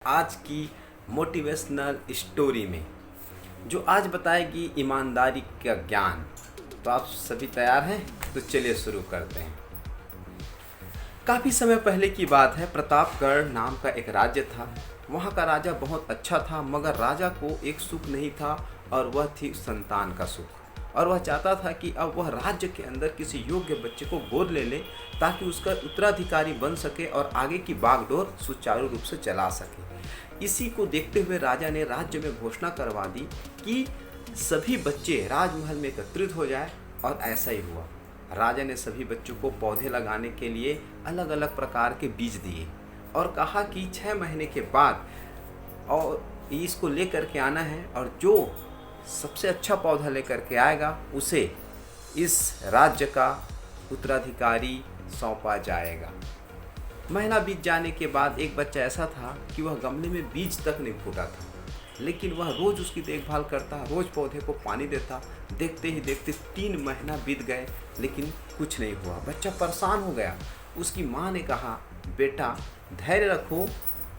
आज की motivational story में जो आज बताएगी ईमानदारी का ज्ञान। तो आप सभी तैयार हैं? तो चलिए शुरू करते हैं। काफ़ी समय पहले की बात है। प्रतापगढ़ नाम का एक राज्य था। वहाँ का राजा बहुत अच्छा था, मगर राजा को एक सुख नहीं था और वह थी संतान का सुख। और वह चाहता था कि अब वह राज्य के अंदर किसी योग्य बच्चे को गोद ले ले ताकि उसका उत्तराधिकारी बन सके और आगे की बागडोर सुचारू रूप से चला सके। इसी को देखते हुए राजा ने राज्य में घोषणा करवा दी कि सभी बच्चे राजमहल में एकत्रित हो जाए। और ऐसा ही हुआ। राजा ने सभी बच्चों को पौधे लगाने के लिए अलग अलग प्रकार के बीज दिए और कहा कि 6 महीने के बाद और इसको लेकर के आना है, और जो सबसे अच्छा पौधा लेकर के आएगा उसे इस राज्य का उत्तराधिकारी सौंपा जाएगा। महीना बीत जाने के बाद एक बच्चा ऐसा था कि वह गमले में बीज तक नहीं फूटा था, लेकिन वह रोज़ उसकी देखभाल करता, रोज़ पौधे को पानी देता। देखते ही देखते 3 महीना बीत गए, लेकिन कुछ नहीं हुआ। बच्चा परेशान हो गया। उसकी माँ ने कहा, बेटा धैर्य रखो,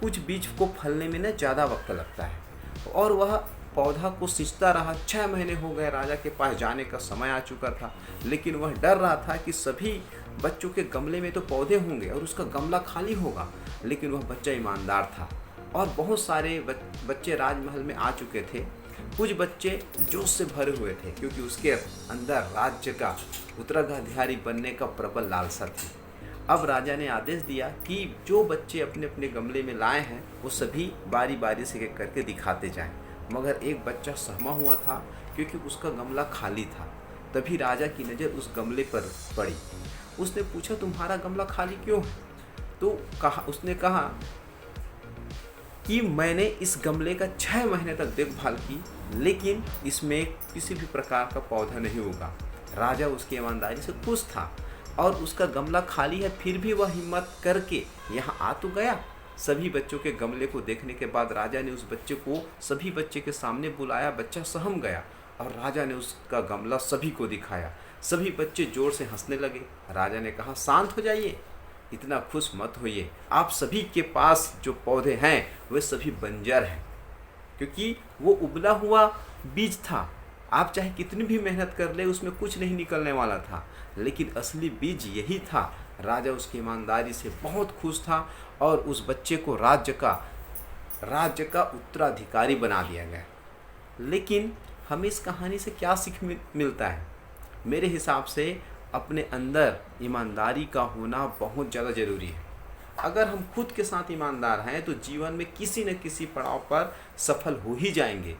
कुछ बीज को फलने में ना ज़्यादा वक्त लगता है। और वह पौधा को सींचता रहा। 6 महीने हो गए, राजा के पास जाने का समय आ चुका था, लेकिन वह डर रहा था कि सभी बच्चों के गमले में तो पौधे होंगे और उसका गमला खाली होगा। लेकिन वह बच्चा ईमानदार था और बहुत सारे बच्चे राजमहल में आ चुके थे। कुछ बच्चे जोश से भरे हुए थे क्योंकि उसके अंदर राज्य का उत्तराधिकारी बनने का प्रबल लालसा थी। अब राजा ने आदेश दिया कि जो बच्चे अपने अपने गमले में लाए हैं वो सभी बारी बारी से करके दिखाते जाएं। मगर एक बच्चा सहमा हुआ था क्योंकि उसका गमला खाली था। तभी राजा की नज़र उस गमले पर पड़ी। उसने पूछा, तुम्हारा गमला खाली क्यों है? तो उसने कहा कि मैंने इस गमले का 6 महीने तक देखभाल की, लेकिन इसमें किसी भी प्रकार का पौधा नहीं उगा। राजा उसकी ईमानदारी से खुश था और उसका गमला खाली है, फिर भी वह हिम्मत करके यहाँ आ तो गया। सभी बच्चों के गमले को देखने के बाद राजा ने उस बच्चे को सभी बच्चे के सामने बुलाया। बच्चा सहम गया और राजा ने उसका गमला सभी को दिखाया। सभी बच्चे जोर से हंसने लगे। राजा ने कहा, शांत हो जाइए, इतना खुश मत होइए। आप सभी के पास जो पौधे हैं वे सभी बंजर हैं, क्योंकि वो उबला हुआ बीज था। आप चाहे कितनी भी मेहनत कर ले, उसमें कुछ नहीं निकलने वाला था, लेकिन असली बीज यही था। राजा उसकी ईमानदारी से बहुत खुश था और उस बच्चे को राज्य का उत्तराधिकारी बना दिया गया। लेकिन हमें इस कहानी से क्या सीख मिलता है? मेरे हिसाब से अपने अंदर ईमानदारी का होना बहुत ज़्यादा ज़रूरी है। अगर हम खुद के साथ ईमानदार हैं तो जीवन में किसी न किसी पड़ाव पर सफल हो ही जाएंगे।